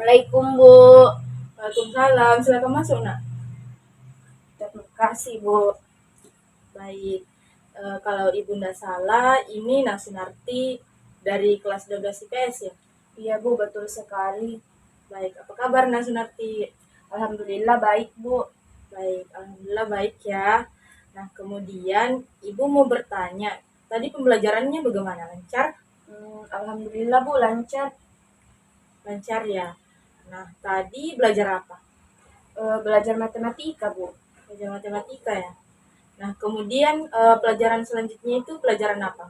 Assalamualaikum Bu. Waalaikumsalam, silakan masuk nak. Terima kasih Bu. Baik, kalau ibu nggak salah, ini Nak Sunarti dari kelas 12 IPS ya? Iya Bu, betul sekali. Baik, apa kabar Nak Sunarti? Alhamdulillah baik Bu. Baik, alhamdulillah baik ya. Nah, kemudian ibu mau bertanya, tadi pembelajarannya bagaimana? Lancar? Alhamdulillah Bu, lancar. Lancar ya. Nah, tadi belajar apa? Belajar matematika Bu. Belajar matematika ya. Nah, kemudian pelajaran selanjutnya itu pelajaran apa?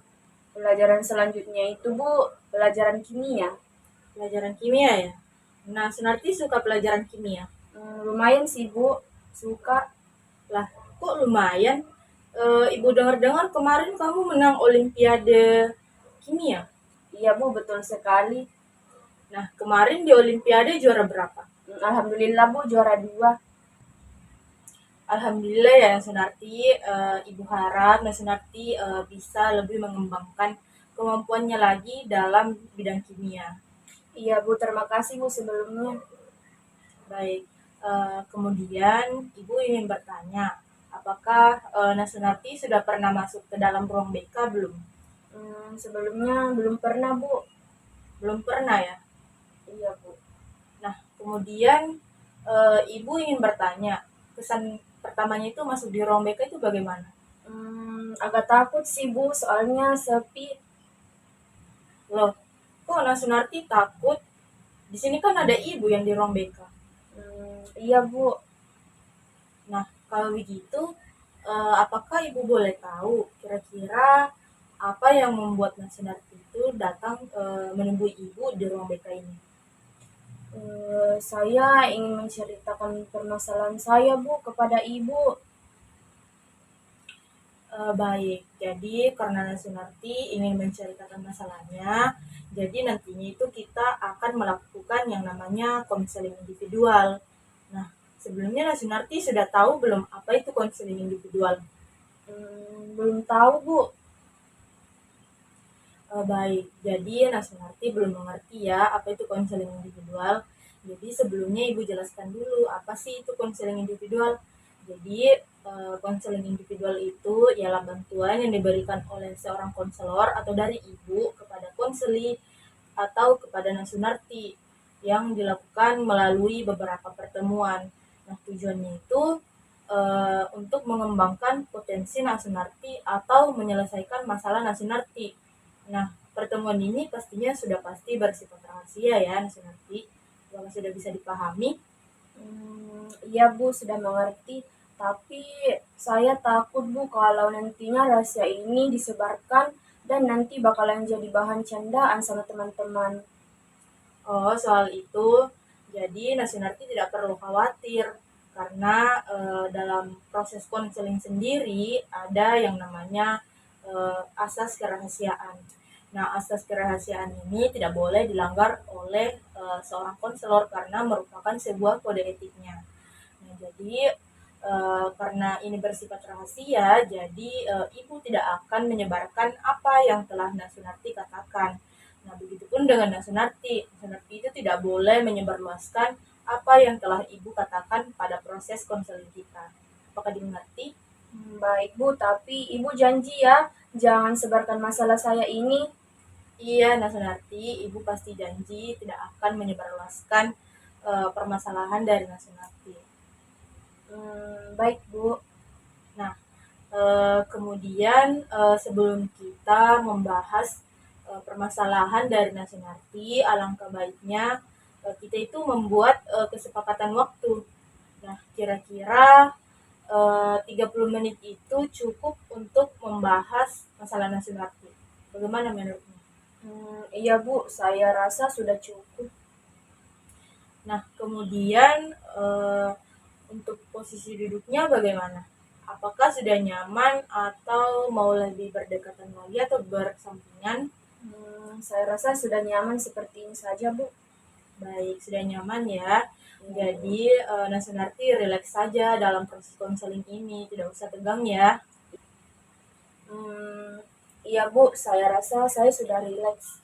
Pelajaran selanjutnya itu Bu, pelajaran kimia. Pelajaran kimia ya. Nah, Sunarti suka pelajaran kimia. Lumayan sih Bu, suka. Lah, kok lumayan? Ibu dengar-dengar kemarin kamu menang Olimpiade kimia. Iya Bu, betul sekali. Nah, kemarin di Olimpiade juara berapa? Alhamdulillah Bu, juara 2. Alhamdulillah ya Sunarti, Ibu harap Sunarti bisa lebih mengembangkan kemampuannya lagi dalam bidang kimia. Iya Bu, terima kasih Bu sebelumnya. Baik, kemudian Ibu ingin bertanya, apakah Sunarti sudah pernah masuk ke dalam ruang BK belum? Sebelumnya belum pernah Bu. Belum pernah ya? Iya Bu. Nah, kemudian Ibu ingin bertanya, kesan pertamanya itu masuk di ruang BK itu bagaimana? Agak takut sih Bu, soalnya sepi. Loh, kok Sunarti takut? Di sini kan ada Ibu yang di ruang BK. Iya Bu. Nah, kalau begitu, apakah Ibu boleh tahu kira-kira apa yang membuat Sunarti itu datang menemui Ibu di ruang BK ini? Saya ingin menceritakan permasalahan saya Bu kepada Ibu. Baik, jadi karena Sunarti ingin menceritakan masalahnya, jadi nantinya itu kita akan melakukan yang namanya konseling individual. Nah, sebelumnya Sunarti sudah tahu belum apa itu konseling individual? Belum tahu Bu. Baik, jadi Sunarti belum mengerti ya apa itu konseling individual. Jadi sebelumnya Ibu jelaskan dulu apa sih itu konseling individual. Jadi konseling individual itu ialah bantuan yang diberikan oleh seorang konselor atau dari Ibu kepada konseli atau kepada Sunarti yang dilakukan melalui beberapa pertemuan. Nah, tujuannya itu untuk mengembangkan potensi Sunarti atau menyelesaikan masalah Sunarti. Nah, pertemuan ini pastinya sudah pasti bersifat rahasia ya Sunarti. Apakah sudah bisa dipahami? Iya Bu, sudah mengerti. Tapi saya takut Bu kalau nantinya rahasia ini disebarkan dan nanti bakalan jadi bahan candaan sama teman-teman. Oh, soal itu, jadi Sunarti tidak perlu khawatir karena dalam proses konseling sendiri ada yang namanya asas kerahasiaan. Nah, asas kerahasiaan ini tidak boleh dilanggar oleh seorang konselor karena merupakan sebuah kode etiknya. Nah, jadi karena ini bersifat rahasia, jadi Ibu tidak akan menyebarkan apa yang telah Sunarti katakan. Nah, begitupun dengan Sunarti. Sunarti itu tidak boleh menyebarluaskan apa yang telah Ibu katakan pada proses konseling kita. Apakah dimengerti? Baik Bu, tapi Ibu janji ya, jangan sebarkan masalah saya ini. Iya, Sunarti, Ibu pasti janji tidak akan menyebarluaskan permasalahan dari Sunarti. Baik Bu. Nah, kemudian sebelum kita membahas permasalahan dari Sunarti, alangkah baiknya kita itu membuat kesepakatan waktu. Nah, kira-kira 30 menit itu cukup untuk membahas masalah Sunarti. Bagaimana menurutmu? Iya Bu, saya rasa sudah cukup. Nah, kemudian untuk posisi duduknya bagaimana? Apakah sudah nyaman atau mau lebih berdekatan lagi atau bersampingan? Saya rasa sudah nyaman seperti ini saja Bu. Baik, sudah nyaman ya. Jadi Sunarti rileks saja dalam proses konseling ini, tidak usah tegang ya. Iya Bu, saya rasa saya sudah rileks.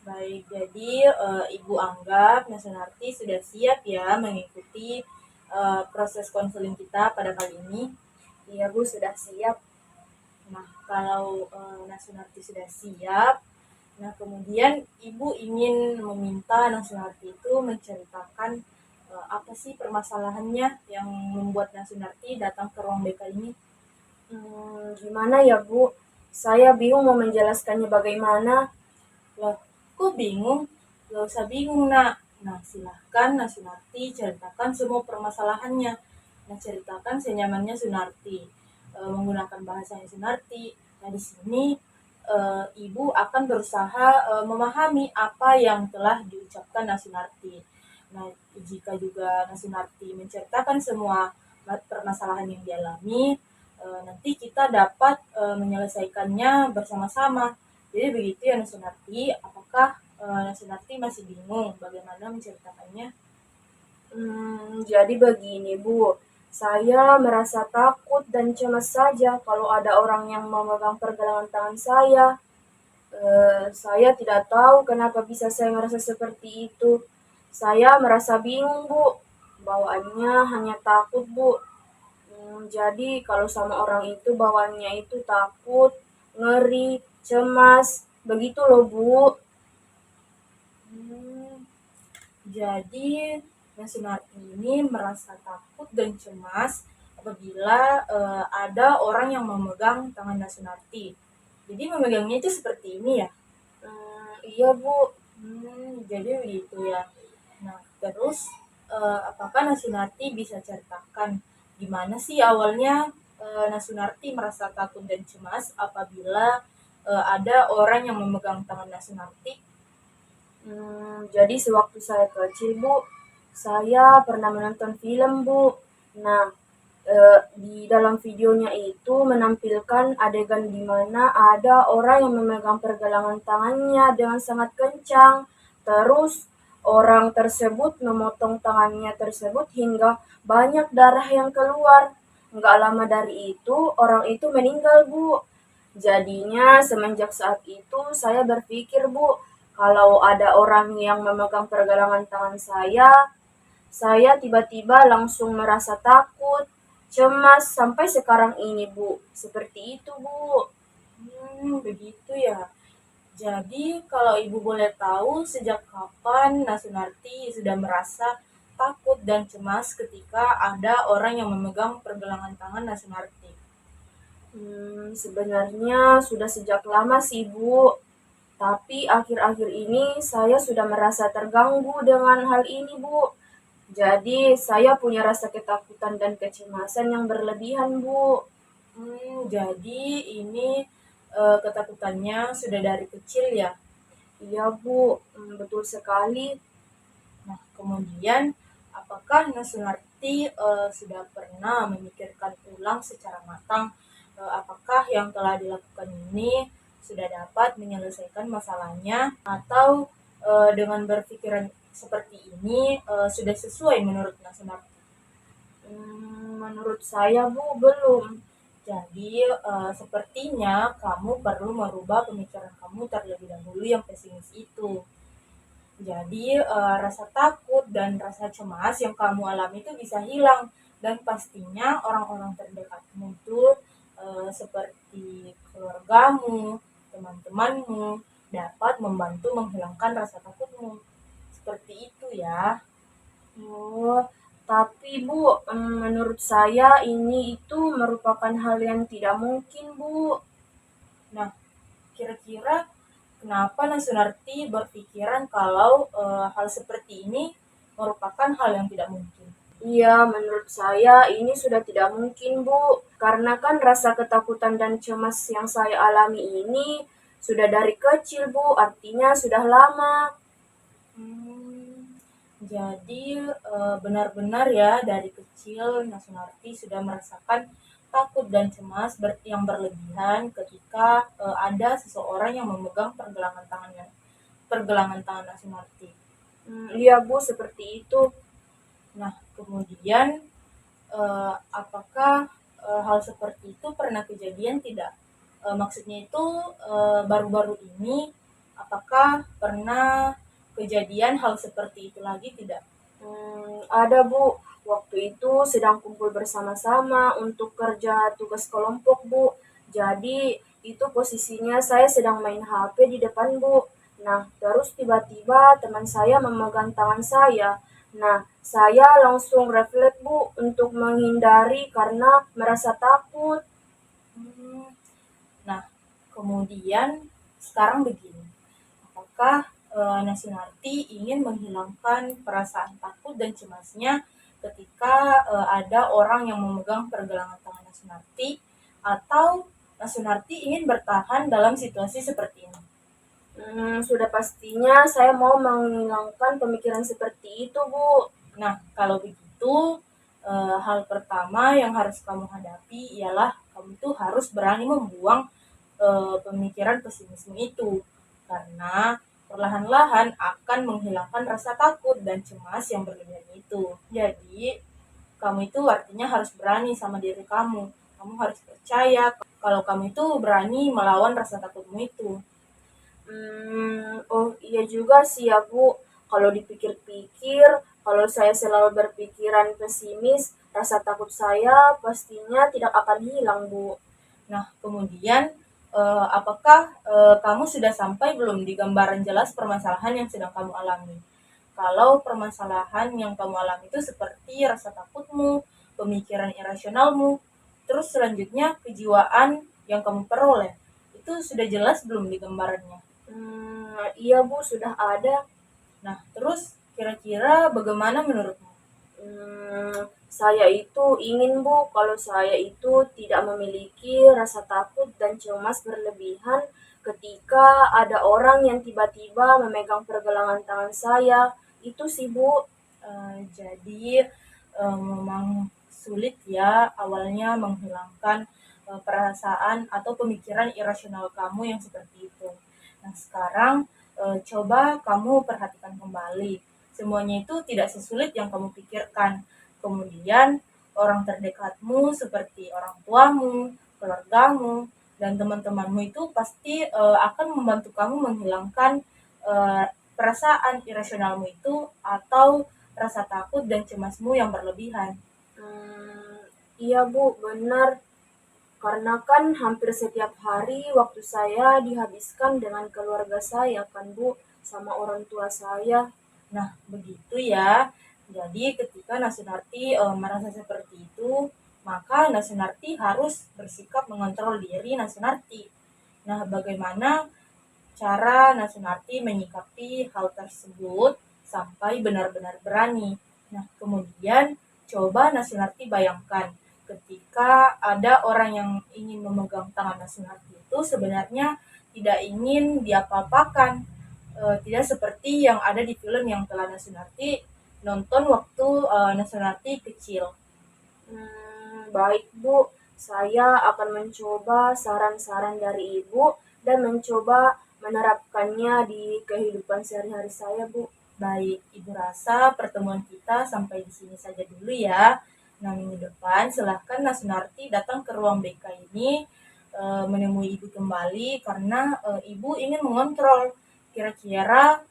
Baik, jadi Ibu anggap Nasunarti sudah siap ya mengikuti proses konseling kita pada kali ini. Iya Bu, sudah siap. Nah, kalau Nasunarti sudah siap, nah kemudian Ibu ingin meminta Nasunarti itu menceritakan apa sih permasalahannya yang membuat Nasunarti datang ke ruang BK ini. Gimana ya Bu? Saya bingung mau menjelaskannya bagaimana. Loh, kok bingung? Gak usah bingung, nak. Nah, silahkan Nah Sunarti ceritakan semua permasalahannya. Nah, ceritakan senyamannya Sunarti, menggunakan bahasanya Sunarti. Nah, di sini Ibu akan berusaha memahami apa yang telah diucapkan Nah Sunarti. Nah, jika juga Nah Sunarti menceritakan semua permasalahan yang dialami, nanti kita dapat menyelesaikannya bersama-sama. Jadi begitu ya Nasunarti, apakah Nasunarti masih bingung bagaimana menceritakannya? Jadi begini Bu, saya merasa takut dan cemas saja kalau ada orang yang memegang pergelangan tangan saya. Saya tidak tahu kenapa bisa saya merasa seperti itu. Saya merasa bingung Bu, bawaannya hanya takut Bu. Jadi kalau sama orang itu bawaannya itu takut, ngeri, cemas, begitu loh Bu. Hmm, jadi Nasunarti ini merasa takut dan cemas apabila ada orang yang memegang tangan Nasunarti. Jadi memegangnya itu seperti ini ya? Iya Bu. Jadi begitu ya. Nah, terus apakah Nasunarti bisa ceritakan gimana sih awalnya Nasunarti merasa takut dan cemas apabila ada orang yang memegang tangan Nasunarti? Jadi sewaktu saya kecil Bu, saya pernah menonton film Bu. Nah, di dalam videonya itu menampilkan adegan di mana ada orang yang memegang pergelangan tangannya dengan sangat kencang. Terus orang tersebut memotong tangannya tersebut hingga banyak darah yang keluar. Nggak lama dari itu, orang itu meninggal, Bu. Jadinya semenjak saat itu saya berpikir, Bu, kalau ada orang yang memegang pergelangan tangan saya tiba-tiba langsung merasa takut, cemas sampai sekarang ini, Bu. Seperti itu, Bu. Begitu ya. Jadi kalau Ibu boleh tahu sejak kapan Nasunarti sudah merasa takut dan cemas ketika ada orang yang memegang pergelangan tangan Nasunarti? Sebenarnya sudah sejak lama sih, Bu. Tapi akhir-akhir ini saya sudah merasa terganggu dengan hal ini, Bu. Jadi saya punya rasa ketakutan dan kecemasan yang berlebihan, Bu. Jadi ini ketakutannya sudah dari kecil ya? Iya, Bu. Betul sekali. Nah, kemudian apakah Nasunarti sudah pernah memikirkan ulang secara matang apakah yang telah dilakukan ini sudah dapat menyelesaikan masalahnya atau dengan berpikiran seperti ini sudah sesuai menurut Nasunarti? Menurut saya, Bu, belum. Jadi sepertinya kamu perlu merubah pemikiran kamu terlebih dahulu yang pesimis itu. Jadi rasa takut dan rasa cemas yang kamu alami itu bisa hilang dan pastinya orang-orang terdekatmu itu seperti keluargamu, teman-temanmu dapat membantu menghilangkan rasa takutmu. Seperti itu ya. Oh, tapi Bu, menurut saya ini itu merupakan hal yang tidak mungkin, Bu. Nah, kira-kira kenapa Nasunarti berpikiran kalau hal seperti ini merupakan hal yang tidak mungkin? Iya, menurut saya ini sudah tidak mungkin, Bu. Karena kan rasa ketakutan dan cemas yang saya alami ini sudah dari kecil, Bu. Artinya sudah lama. Jadi benar-benar ya dari kecil Nasunarti sudah merasakan takut dan cemas yang berlebihan ketika ada seseorang yang memegang pergelangan tangan Nasunarti. Iya, Bu, seperti itu. Nah, kemudian apakah hal seperti itu pernah kejadian tidak? Maksudnya itu baru-baru ini Apakah pernah kejadian hal seperti itu lagi tidak? Ada Bu, waktu itu sedang kumpul bersama-sama untuk kerja tugas kelompok Bu. Jadi itu posisinya saya sedang main HP di depan Bu. Nah, terus tiba-tiba teman saya memegang tangan saya. Nah, saya langsung refleks Bu untuk menghindari karena merasa takut. Hmm, Nah, kemudian sekarang begini, apakah Nasunarti ingin menghilangkan perasaan takut dan cemasnya ketika ada orang yang memegang pergelangan tangan Nasunarti, atau Nasunarti ingin bertahan dalam situasi seperti ini? Sudah pastinya saya mau menghilangkan pemikiran seperti itu Bu. Nah, kalau begitu, hal pertama yang harus kamu hadapi ialah kamu tuh harus berani membuang pemikiran pesimisme itu, karena perlahan-lahan akan menghilangkan rasa takut dan cemas yang berlebihan itu. Jadi, kamu itu artinya harus berani sama diri kamu. Kamu harus percaya kalau kamu itu berani melawan rasa takutmu itu. Oh iya juga sih ya Bu, kalau dipikir-pikir, kalau saya selalu berpikiran pesimis, rasa takut saya pastinya tidak akan hilang Bu. Nah, kemudian apakah kamu sudah sampai belum di gambaran jelas permasalahan yang sedang kamu alami? Kalau permasalahan yang kamu alami itu seperti rasa takutmu, pemikiran irasionalmu, terus selanjutnya kejiwaan yang kamu peroleh, itu sudah jelas belum di gambarannya? Iya Bu, sudah ada. Nah, terus kira-kira bagaimana menurutmu? Saya itu ingin Bu, kalau saya itu tidak memiliki rasa takut dan cemas berlebihan ketika ada orang yang tiba-tiba memegang pergelangan tangan saya. Itu sih Bu. Jadi memang sulit ya awalnya menghilangkan perasaan atau pemikiran irasional kamu yang seperti itu. Nah, sekarang coba kamu perhatikan kembali. Semuanya itu tidak sesulit yang kamu pikirkan. Kemudian orang terdekatmu seperti orang tuamu, keluargamu, dan teman-temanmu itu pasti akan membantu kamu menghilangkan perasaan irasionalmu itu atau rasa takut dan cemasmu yang berlebihan. Iya Bu, benar. Karena kan hampir setiap hari waktu saya dihabiskan dengan keluarga saya kan Bu, sama orang tua saya. Nah, begitu ya. Jadi ketika Nasunarti merasa seperti itu, maka Nasunarti harus bersikap mengontrol diri Nasunarti. Nah, bagaimana cara Nasunarti menyikapi hal tersebut sampai benar-benar berani? Nah, kemudian coba Nasunarti bayangkan ketika ada orang yang ingin memegang tangan Nasunarti itu sebenarnya tidak ingin diapa-apakan, tidak seperti yang ada di film yang telah Nasunarti nonton waktu Nasunarti kecil. Baik Bu, saya akan mencoba saran-saran dari Ibu dan mencoba menerapkannya di kehidupan sehari-hari saya Bu. Baik, Ibu rasa pertemuan kita sampai di sini saja dulu ya. Nah, minggu depan silahkan Nasunarti datang ke ruang BK ini menemui Ibu kembali karena Ibu ingin mengontrol kira-kira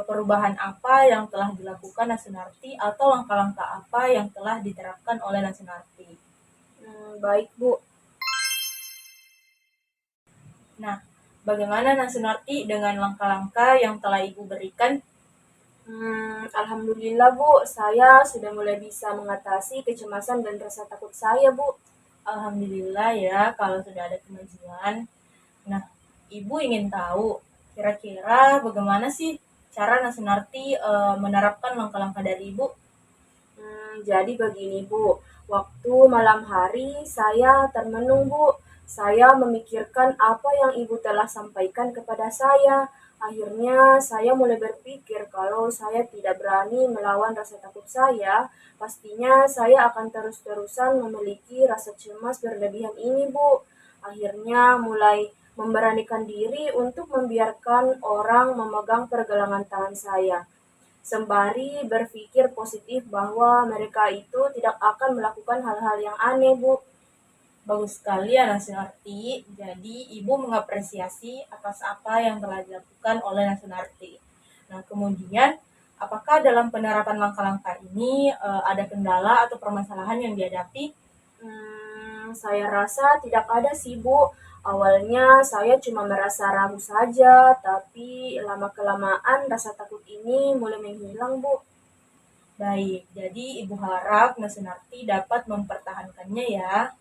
perubahan apa yang telah dilakukan Nasunarti atau langkah-langkah apa yang telah diterapkan oleh Nasunarti. Baik Bu. Nah, bagaimana Nasunarti dengan langkah-langkah yang telah Ibu berikan? Alhamdulillah Bu, saya sudah mulai bisa mengatasi kecemasan dan rasa takut saya Bu. Alhamdulillah ya kalau sudah ada kemajuan. Nah, Ibu ingin tahu kira-kira bagaimana sih cara Nasunarti menerapkan langkah-langkah dari Ibu? Jadi begini Bu, waktu malam hari saya termenung Bu. Saya memikirkan apa yang Ibu telah sampaikan kepada saya. Akhirnya saya mulai berpikir kalau saya tidak berani melawan rasa takut saya, pastinya saya akan terus-terusan memiliki rasa cemas berlebihan ini Bu. Akhirnya mulai memberanikan diri untuk membiarkan orang memegang pergelangan tangan saya, sembari berpikir positif bahwa mereka itu tidak akan melakukan hal-hal yang aneh, Bu. Bagus sekali ya Nasunarti. Jadi Ibu mengapresiasi atas apa yang telah dilakukan oleh Nasunarti. Nah, kemudian apakah dalam penerapan langkah-langkah ini ada kendala atau permasalahan yang dihadapi? Saya rasa tidak ada sih Bu. Awalnya saya cuma merasa ragu saja, tapi lama-kelamaan rasa takut ini mulai menghilang Bu. Baik, jadi Ibu harap Nasunarti dapat mempertahankannya ya.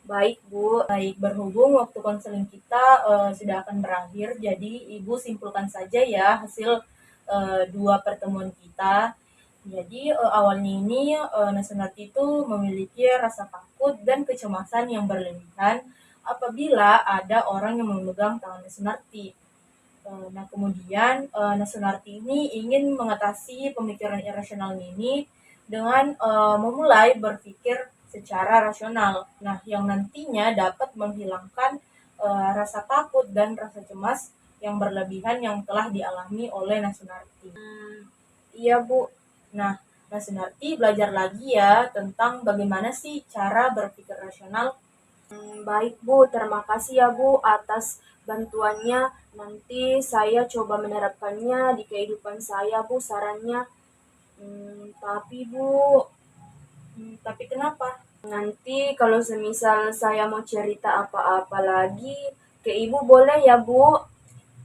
Baik Bu. Baik, berhubung waktu konseling kita sudah akan berakhir, jadi Ibu simpulkan saja ya hasil 2 pertemuan kita. Jadi awalnya ini Nasunarti itu memiliki rasa takut dan kecemasan yang berlebihan apabila ada orang yang memegang tangan Nasunarti. Nah, kemudian Nasunarti ini ingin mengatasi pemikiran irasional ini dengan memulai berpikir secara rasional. Nah, yang nantinya dapat menghilangkan rasa takut dan rasa cemas yang berlebihan yang telah dialami oleh Nasunarti. Iya Bu. Nah, Nasunarti belajar lagi ya tentang bagaimana sih cara berpikir rasional. Baik Bu, terima kasih ya Bu atas bantuannya. Nanti saya coba menerapkannya di kehidupan saya Bu sarannya. Tapi Bu, Tapi kenapa? nanti kalau semisal saya mau cerita apa-apa lagi ke Ibu boleh ya Bu?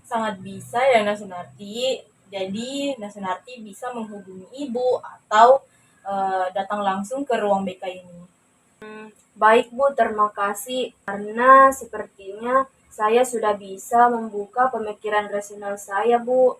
Sangat bisa ya Nasunarti. Jadi Nasunarti bisa menghubungi Ibu atau datang langsung ke ruang BK ini. Baik Bu, terima kasih. Karena sepertinya saya sudah bisa membuka pemikiran rasional saya Bu.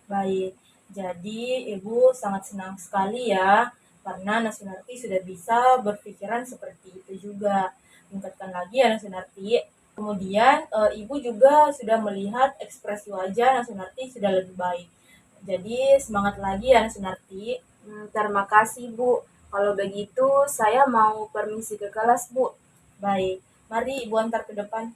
Baik, jadi Ibu sangat senang sekali ya karena Nasunarti sudah bisa berpikiran seperti itu juga. Tingkatkan lagi ya Nasunarti. Kemudian Ibu juga sudah melihat ekspresi wajah Nasunarti sudah lebih baik. Jadi semangat lagi ya Nasunarti. Terima kasih Bu. Kalau begitu saya mau permisi ke kelas Bu. Baik, mari Ibu antar ke depan.